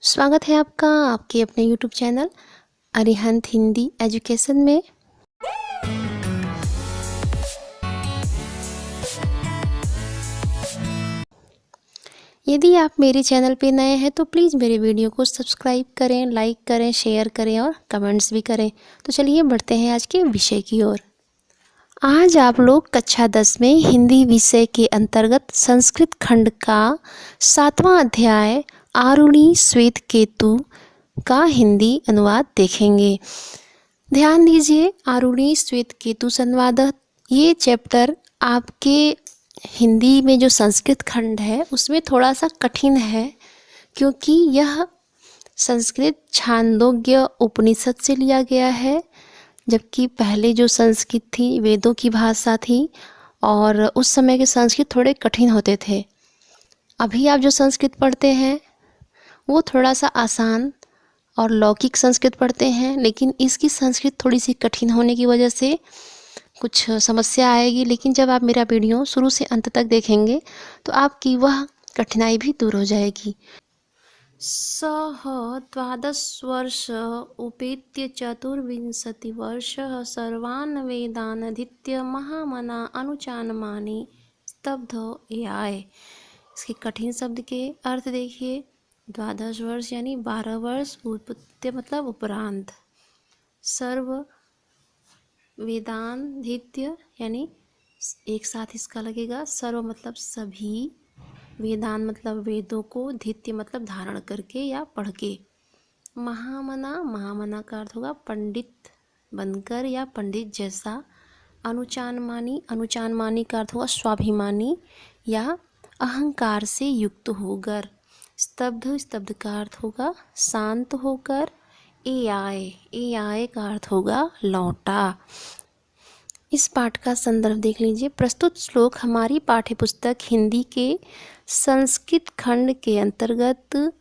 स्वागत है आपका आपके अपने YouTube channel Arihant Hindi education में। यदि आप मेरे चैनल पे नए हैं तो प्लीज़ मेरे वीडियो को सब्सक्राइब करें, लाइक करें, शेयर करें और कमेंट्स भी करें। तो चलिए बढ़ते हैं आज के विषय की ओर। आज आप लोग कक्षा 10 में हिंदी विषय के अंतर्गत संस्कृत खंड का 7वां अध्याय आरुणि श्वेत केतु का हिंदी अनुवाद देखेंगे। ध्यान दीजिए, आरुणि श्वेत केतु संवाद ये चैप्टर आपके हिंदी में जो संस्कृत खंड है उसमें थोड़ा सा कठिन है, क्योंकि यह संस्कृत छांदोग्य उपनिषद से लिया गया है, जबकि पहले जो संस्कृत थी वेदों की भाषा थी और उस समय के संस्कृत थोड़े कठिन होते थे। अभी आप जो संस्कृत पढ़ते हैं वो थोड़ा सा आसान और लौकिक संस्कृत पढ़ते हैं, लेकिन इसकी संस्कृत थोड़ी सी कठिन होने की वजह से कुछ समस्या आएगी। लेकिन जब आप मेरा वीडियो शुरू से अंत तक देखेंगे तो आपकी वह कठिनाई भी दूर हो जाएगी। सः 12 वर्ष उपेत्य 24 वर्ष सर्वान् वेदान् अधीत्य महामना अनुचानमानि स्तब्धो याय। इसके कठिन शब्द के अर्थ देखिए। 12 वर्ष यानी 12 वर्ष, उपेत्य मतलब उपरांत, सर्व वेदांधित्य यानी एक साथ इसका लगेगा, सर्व मतलब सभी, वेदान मतलब वेदों को, धित्य मतलब धारण करके या पढ़ के, महामना, महामना का अर्थ होगा पंडित बनकर या पंडित जैसा, अनुचानमानी, अनुचानमानी का अर्थ होगा स्वाभिमानी या अहंकार से युक्त होकर, स्तब्ध, स्तब्ध का अर्थ होगा शांत होकर, ए आए का अर्थ होगा लौटा। इस पाठ का संदर्भ देख लीजिए। प्रस्तुत श्लोक हमारी पाठ्यपुस्तक हिंदी के संस्कृत खंड के अंतर्गत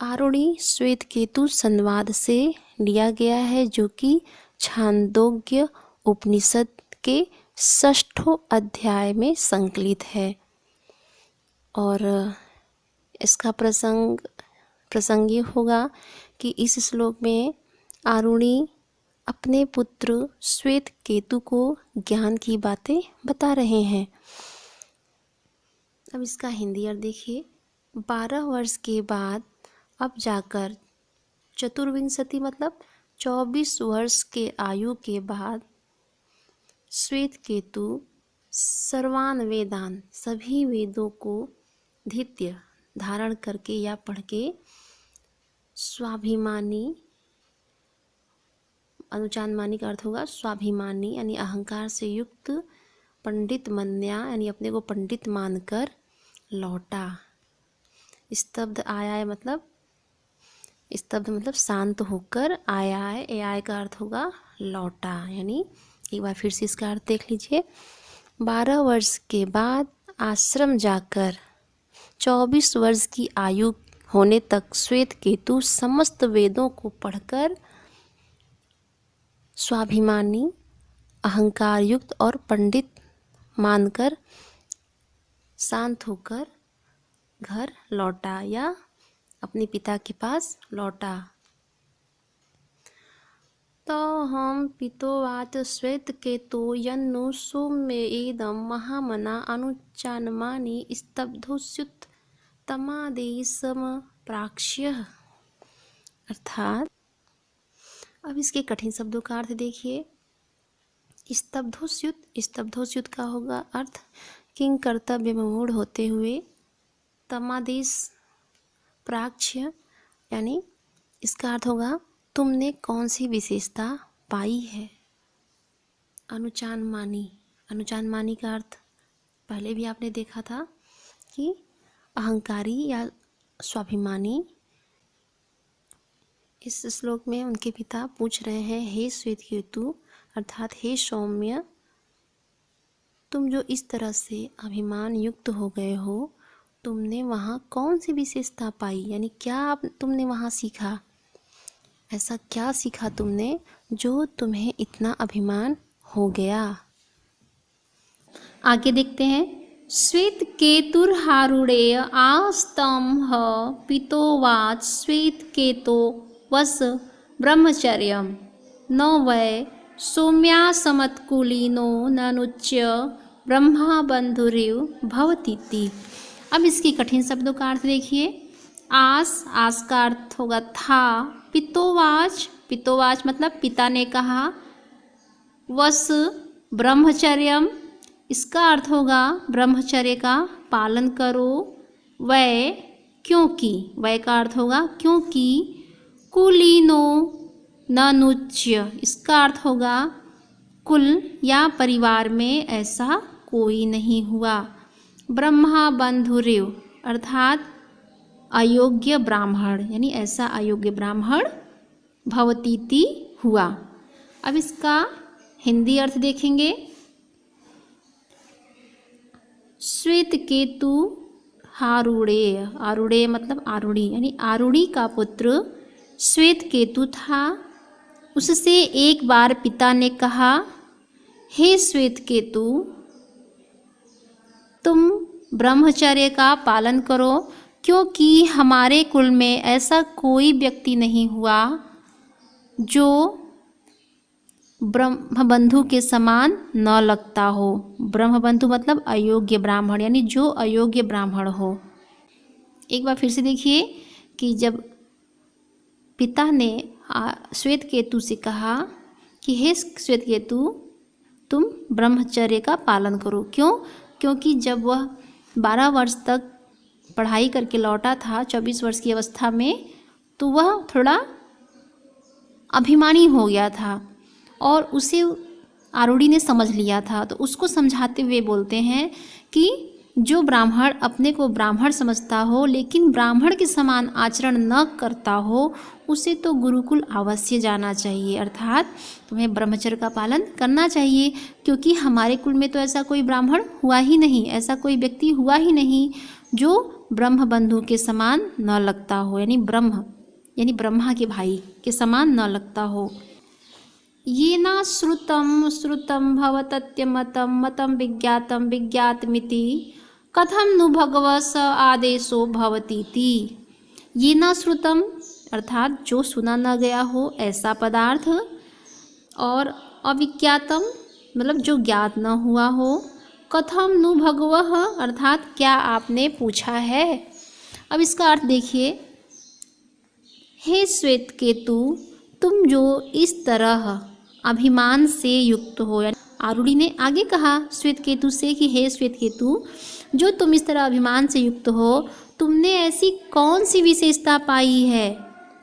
आरुणि श्वेत केतु संवाद से लिया गया है, जो कि छांदोग्य उपनिषद के 6ठों अध्याय में संकलित है। और इसका प्रसंग ये होगा कि इस श्लोक में आरुणि अपने पुत्र श्वेत केतु को ज्ञान की बातें बता रहे हैं। अब इसका हिंदी अर्थ देखिए। 12 वर्ष के बाद अब जाकर, चतुर्विंशति मतलब 24 वर्ष के आयु के बाद, श्वेत केतु सर्वान वेदान सभी वेदों को धित्य धारण करके या पढ़ के, स्वाभिमानी, अनुचानमानी का अर्थ होगा स्वाभिमानी यानी अहंकार से युक्त, पंडित मन्या यानी अपने को पंडित मानकर लौटा। स्तब्ध आया मतलब शांत होकर, आया आय का अर्थ होगा लौटा। यानी एक बार फिर से इसका अर्थ देख लीजिए। 12 वर्ष के बाद आश्रम जाकर 24 वर्ष की आयु होने तक श्वेत केतु समस्त वेदों को पढ़कर स्वाभिमानी, अहंकार युक्त और पंडित मानकर शांत होकर घर लौटा या अपने पिता के पास लौटा। तो हम पितोवाच श्वेत केतो यन्नु सौम्य एदम महामना अनुचानमानि स्तब्धोस्युत तमादेशम प्राक्ष्य। अर्थात अब इसके कठिन शब्दों का अर्थ देखिए। स्तब्धोस्युत का होगा अर्थ किंग कर्तव्य में मूढ़ होते हुए, तमादेश प्राक्ष्य यानी इसका अर्थ होगा तुमने कौन सी विशेषता पाई है। अनुचानमानी का अर्थ पहले भी आपने देखा था कि अहंकारी या स्वाभिमानी। इस श्लोक में उनके पिता पूछ रहे हैं, हे श्वेत केतु अर्थात हे सौम्य, तुम जो इस तरह से अभिमान युक्त हो गए हो, तुमने वहाँ कौन सी विशेषता पाई, यानी क्या तुमने वहाँ सीखा, ऐसा क्या सीखा तुमने जो तुम्हें इतना अभिमान हो गया। आगे देखते हैं। श्वेतकेतुर्हारुडेय आस्तं ह पितोवाच श्वेतकेतो वस ब्रह्मचर्यं न वै सौम्यासमत्कुलीनो ननुच्य ब्रह्मबंधुरिव भवतीति। अब इसकी कठिन शब्दों का अर्थ देखिए। आस का अर्थ होगा था। पितोवाच, पितोवाच मतलब पिता ने कहा। वस ब्रह्मचर्यम, इसका अर्थ होगा ब्रह्मचर्य का पालन करो। वै, क्योंकि, वै का अर्थ होगा क्योंकि। कुलीनो ननुच्य, इसका अर्थ होगा कुल या परिवार में ऐसा कोई नहीं हुआ। ब्रह्मा बंधुरिव अर्थात अयोग्य ब्राह्मण, यानी ऐसा अयोग्य ब्राह्मण भवतीति हुआ। अब इसका हिंदी अर्थ देखेंगे। श्वेतकेतु हारूणेय, आरूणेय मतलब आरूणी, यानी आरूणी का पुत्र श्वेतकेतु था। उससे एक बार पिता ने कहा, हे श्वेतकेतु, तुम ब्रह्मचर्य का पालन करो, क्योंकि हमारे कुल में ऐसा कोई व्यक्ति नहीं हुआ जो ब्रह्मबंधु के समान न लगता हो। ब्रह्मबंधु मतलब अयोग्य ब्राह्मण, यानी जो अयोग्य ब्राह्मण हो। एक बार फिर से देखिए कि जब पिता ने श्वेतकेतु से कहा कि हे श्वेतकेतु, तुम ब्रह्मचर्य का पालन करो। क्यों? क्योंकि जब वह 12 वर्ष तक पढ़ाई करके लौटा था 24 वर्ष की अवस्था में, तो वह थोड़ा अभिमानी हो गया था और उसे आरूढ़ी ने समझ लिया था। तो उसको समझाते हुए बोलते हैं कि जो ब्राह्मण अपने को ब्राह्मण समझता हो लेकिन ब्राह्मण के समान आचरण न करता हो, उसे तो गुरुकुल अवश्य जाना चाहिए, अर्थात तुम्हें ब्रह्मचर्य का पालन करना चाहिए, क्योंकि हमारे कुल में तो ऐसा कोई ब्राह्मण हुआ ही नहीं, ऐसा कोई व्यक्ति हुआ ही नहीं जो ब्रह्मबंधु के समान न लगता हो, यानी ब्रह्मा के भाई के समान न लगता हो। ये न श्रुतं श्रुतं भवतत्यमतं मतं विज्ञातं विज्ञातमिति कथम नु भगवस आदेशो भवतीति। ये न श्रुतम अर्थात जो सुना न गया हो ऐसा पदार्थ, और अविज्ञातम मतलब जो ज्ञात न हुआ हो। कथम नु भगवः अर्थात क्या आपने पूछा है। अब इसका अर्थ देखिए। हे श्वेतकेतु, तुम जो इस तरह अभिमान से युक्त हो, यानी आरूढ़ी ने आगे कहा श्वेतकेतु से कि हे श्वेतकेतु, जो तुम इस तरह अभिमान से युक्त हो, तुमने ऐसी कौन सी विशेषता पाई है,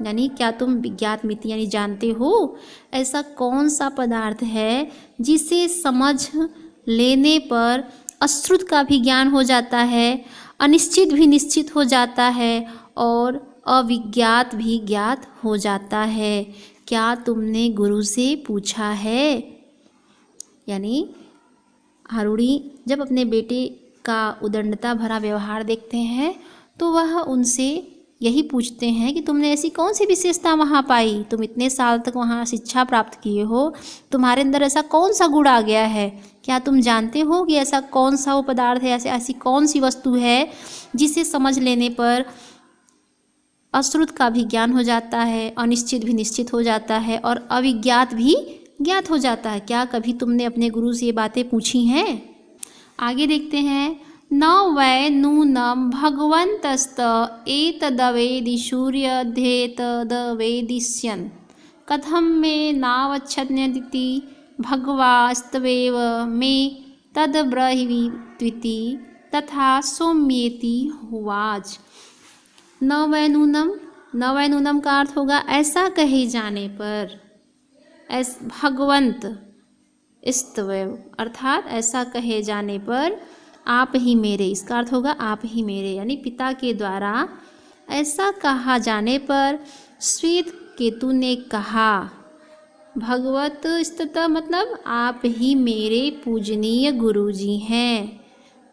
यानी क्या तुम विज्ञात मिति यानी जानते हो ऐसा कौन सा पदार्थ है जिसे समझ लेने पर अश्रुत का भी ज्ञान हो जाता है, अनिश्चित भी निश्चित हो जाता है और अविज्ञात भी ज्ञात हो जाता है। क्या तुमने गुरु से पूछा है। यानी आरूढ़ी जब अपने बेटे का उदंडता भरा व्यवहार देखते हैं तो वह उनसे यही पूछते हैं कि तुमने ऐसी कौन सी विशेषता वहाँ पाई, तुम इतने साल तक वहाँ शिक्षा प्राप्त किए हो, तुम्हारे अंदर ऐसा कौन सा गुण आ गया है, क्या तुम जानते हो कि ऐसा कौन सा वो पदार्थ है, ऐसी कौन सी वस्तु है जिसे समझ लेने पर अश्रुत का भी ज्ञान हो जाता है, अनिश्चित भी निश्चित हो जाता है और अविज्ञात भी ज्ञात हो जाता है। क्या कभी तुमने अपने गुरु से ये बातें पूछी हैं। आगे देखते हैं। न वै नूनम भगवन्तस्त एतदवेदि सूर्यध्येतदवेदिष्यन् कथम मे नावच्छन्यदिति भगवास्तवेव मे तद्ब्रवीत्विति तथा सौम्येति हुवाच। न वै नूनम का अर्थ होगा ऐसा कहे जाने पर, भगवंत स्तवेव अर्थात ऐसा कहे जाने पर आप ही मेरे, इसका अर्थ होगा आप ही मेरे, यानी पिता के द्वारा ऐसा कहा जाने पर श्वेतकेतु ने कहा। भगवत स्तुता मतलब आप ही मेरे पूजनीय गुरुजी हैं,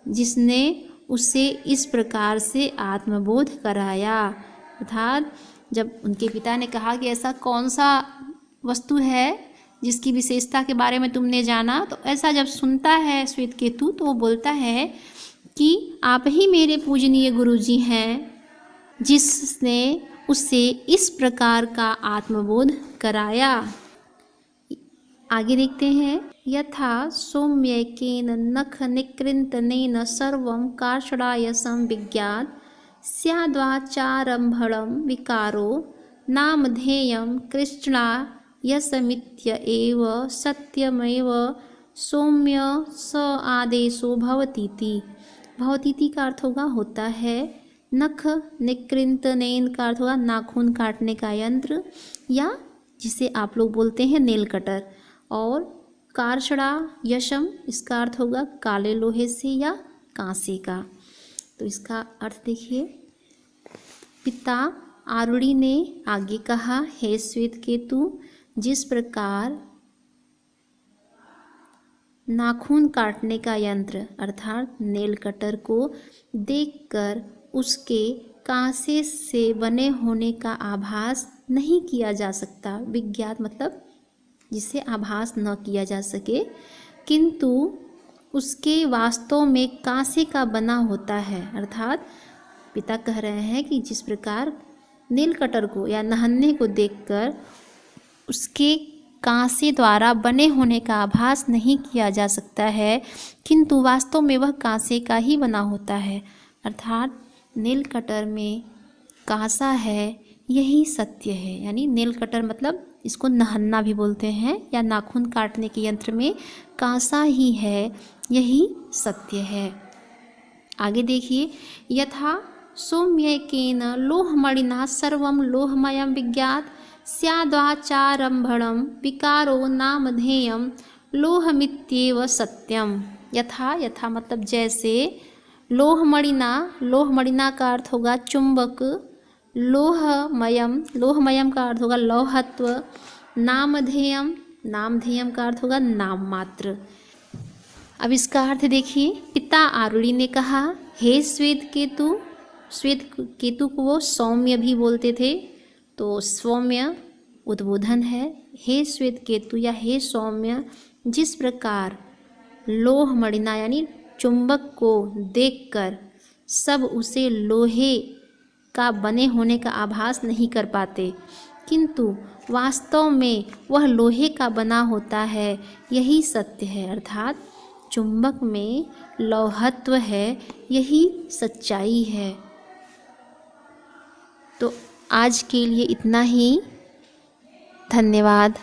जिसने उसे इस प्रकार से आत्मबोध कराया। अर्थात जब उनके पिता ने कहा कि ऐसा कौन सा वस्तु है जिसकी विशेषता के बारे में तुमने जाना, तो ऐसा जब सुनता है श्वेतकेतु तो वो बोलता है कि आप ही मेरे पूजनीय गुरुजी हैं, जिसने उसे इस प्रकार का आत्मबोध कराया। आगे देखते हैं। यथा सौम्यकेन नख निकृन्तनेन सर्वं कार्षणायसं विज्ञात स्याद्वाचारम्भणं विकारो नामधेयं कृष्णायसमित्य एव सत्यमेव सौम्य स आदेशो भवतीति। भवतीति का अर्थ होता है। नख निकृन्तनेन का अर्थ होगा नाखून काटने का यंत्र, या जिसे आप लोग बोलते हैं नेल कटर। और कार्षणा यशम, इसका अर्थ होगा काले लोहे से या कांसे का। तो इसका अर्थ देखिए। पिता आरुणि ने आगे कहा, हे श्वेतकेतु, जिस प्रकार नाखून काटने का यंत्र अर्थात नेल कटर को देखकर उसके कांसे से बने होने का आभास नहीं किया जा सकता, विज्ञात मतलब जिसे आभास न किया जा सके, किंतु उसके वास्तव में कांसे का बना होता है। अर्थात पिता कह रहे हैं कि जिस प्रकार नील कटर को या नहन्ने को देखकर उसके कांसे द्वारा बने होने का आभास नहीं किया जा सकता है, किंतु वास्तव में वह कांसे का ही बना होता है। अर्थात नील कटर में कांसा है, यही सत्य है। यानी नील कटर मतलब इसको नहन्ना भी बोलते हैं, या नाखून काटने के यंत्र में कांसा ही है, यही सत्य है। आगे देखिए। यथा सौम्यकेन लोहमणिना सर्वं लोहमयं विज्ञात स्याद्वाचारम्भणं विकारो नामधेयं लोहमित्येव सत्यम। यथा मतलब जैसे। लोहमणिना का अर्थ होगा चुंबक। लोहमयम का अर्थ होगा लौहत्व। नामधेयम का अर्थ होगा नाम मात्र। अब इसका अर्थ देखिए। पिता आरुणि ने कहा, हे श्वेतकेतु को वो सौम्य भी बोलते थे, तो सौम्य उद्बोधन है। हे श्वेतकेतु या हे सौम्य, जिस प्रकार लोहमणिना यानी चुंबक को देखकर सब उसे लोहे का बने होने का आभास नहीं कर पाते, किंतु वास्तव में वह लोहे का बना होता है, यही सत्य है। अर्थात चुंबक में लौहत्व है, यही सच्चाई है। तो आज के लिए इतना ही। धन्यवाद।